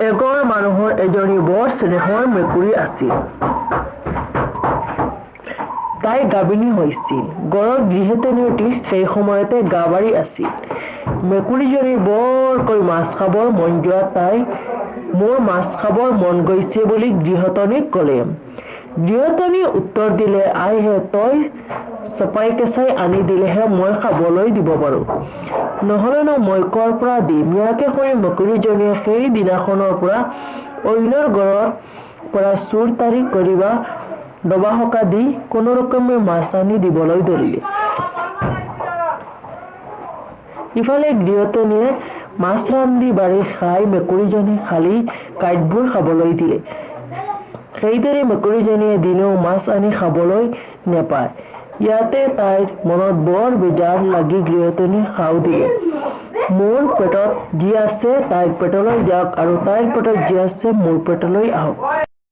এঘৰ মানুহৰ এজনী বৰ স্নেহৰ মেকুৰী আছিল। তাই গাভিনী হৈছিল। ঘৰৰ গৃহিণীটি সেই সময়তে গাভৰু আছিল। মেকুৰীজনী বৰকৈ মাছ খাবৰ মন যোৱা তাই মোৰ মাছ খাবৰ মন গৈছে বুলি গৃহিণীক ক'লে। গৃহিণীয়ে উত্তৰ দিলে, আইহে, তই চপাই কেঁচাই আনি দিলেহে মই খাবলৈ দিব পাৰোঁ। নহ'লেনো মই ক'ৰ পৰা দিম। ইয়াকে শুনি মেকুৰীজনীয়ে সেই দিনাখনৰ পৰা অইনৰ ঘৰৰ পৰা চোৰ তাৰি কৰি বা দবা-হকা দি কোনোৰকমে মাছ আনি দিবলৈ ধৰিলে। ইফালে গৃহিণীয়ে মাছ ৰান্ধি বাঢ়ি খাই মেকুৰীজনীক খালী কাঁইটবোৰ খাবলৈ দিলে। সেইদৰে মেকুৰীজনীয়ে দিনেও মাছ আনি খাবলৈ নেপায়। ইয়াতে তাইৰ মনত বৰ বেজাৰ লাগি গৃহিণীক শাও দিলে, মোৰ পেটত যি আছে তাইৰ পেটলৈ যাওক আৰু তাইৰ পেটত যি আছে মোৰ পেটলৈ আহক।